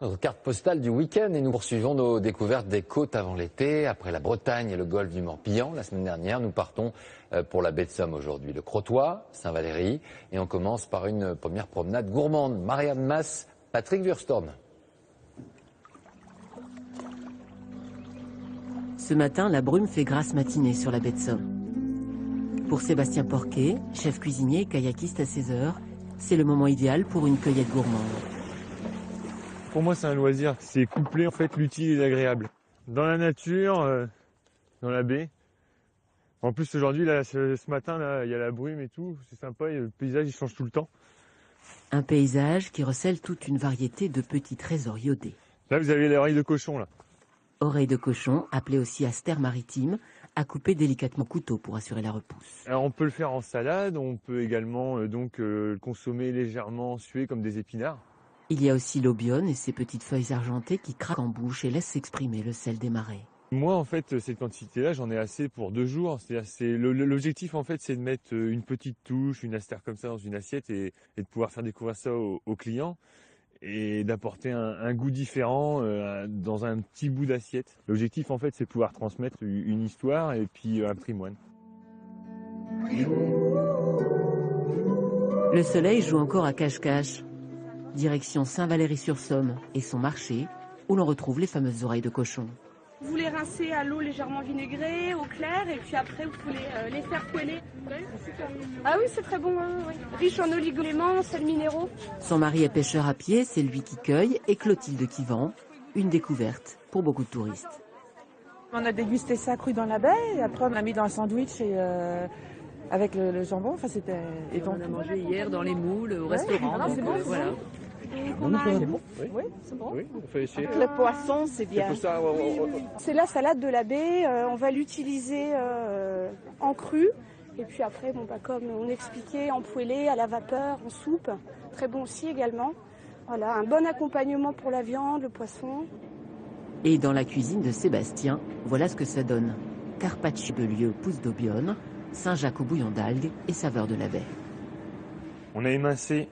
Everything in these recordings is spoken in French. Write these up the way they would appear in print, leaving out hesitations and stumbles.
Notre carte postale du week-end et nous poursuivons nos découvertes des côtes avant l'été. Après la Bretagne et le golfe du Morbihan la semaine dernière, nous partons pour la baie de Somme aujourd'hui. Le Crotoy, Saint-Valery et on commence par une première promenade gourmande. Marianne Mas, Patrick Wursthoorn. Ce matin, la brume fait grasse matinée sur la baie de Somme. Pour Sébastien Porquet, chef cuisinier et kayakiste à 16 heures, c'est le moment idéal pour une cueillette gourmande. Pour moi, c'est un loisir. C'est coupler en fait l'utile et l'agréable. Dans la nature, dans la baie. En plus, aujourd'hui, là, ce matin, là, il y a la brume et tout. C'est sympa. Le paysage, il change tout le temps. Un paysage qui recèle toute une variété de petits trésors iodés. Là, vous avez l'oreille de cochon, là. Oreille de cochon, appelée aussi astère maritime, à couper délicatement au couteau pour assurer la repousse. Alors, on peut le faire en salade. On peut également le consommer légèrement sué comme des épinards. Il y a aussi l'aubione et ses petites feuilles argentées qui craquent en bouche et laissent s'exprimer le sel des marais. Moi, en fait, cette quantité-là, j'en ai assez pour 2 jours. L'objectif, en fait, c'est de mettre une petite touche, une astère comme ça dans une assiette et de pouvoir faire découvrir ça aux clients et d'apporter un goût différent dans un petit bout d'assiette. L'objectif, en fait, c'est de pouvoir transmettre une histoire et puis un patrimoine. Le soleil joue encore à cache-cache. Direction Saint-Valery-sur-Somme et son marché, où l'on retrouve les fameuses oreilles de cochon. Vous les rincez à l'eau légèrement vinaigrée, au clair, et puis après vous pouvez les faire poêler. Ah oui, c'est très bon, oui. Riche en oligo-éléments, sels minéraux. Son mari est pêcheur à pied, c'est lui qui cueille, et Clotilde qui vend. Une découverte pour beaucoup de touristes. On a dégusté ça cru dans la baie, et après on a mis dans un sandwich et avec le jambon. Enfin, c'était. Et on a mangé hier dans les moules au restaurant. Donc, bon, voilà. C'est bon. Oui, c'est bon. Oui, on fait essayer. Le poisson, c'est bien. C'est la salade de la baie, on va l'utiliser en cru. Et puis après, comme on expliquait, en poêlé, à la vapeur, en soupe. Très bon aussi également. Voilà, un bon accompagnement pour la viande, le poisson. Et dans la cuisine de Sébastien, voilà ce que ça donne. Carpaccio de lieu, pousse d'aubione, Saint-Jacques au bouillon d'algues et saveur de la baie. On a émincé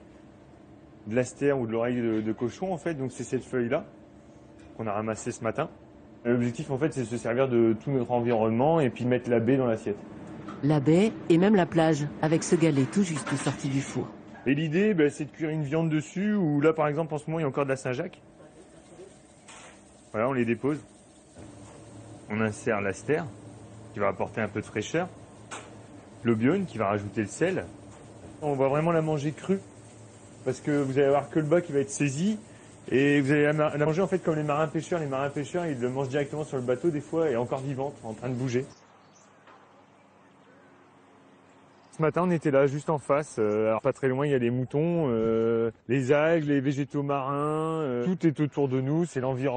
de l'astère ou de l'oreille de cochon, en fait, donc c'est cette feuille-là qu'on a ramassée ce matin. L'objectif, en fait, c'est de se servir de tout notre environnement et puis mettre la baie dans l'assiette. La baie et même la plage, avec ce galet tout juste sorti du four. Et l'idée, c'est de cuire une viande dessus, ou là, par exemple, en ce moment, il y a encore de la Saint-Jacques. Voilà, on les dépose. On insère l'astère, qui va apporter un peu de fraîcheur. L'aubione, qui va rajouter le sel. On va vraiment la manger crue, parce que vous allez avoir que le bas qui va être saisi, et vous allez la manger en fait comme les marins pêcheurs. Les marins pêcheurs, ils le mangent directement sur le bateau des fois, et encore vivante, en train de bouger. Ce matin, on était là, juste en face. Alors pas très loin, il y a les moutons, les algues, les végétaux marins. Tout est autour de nous, c'est l'environnement.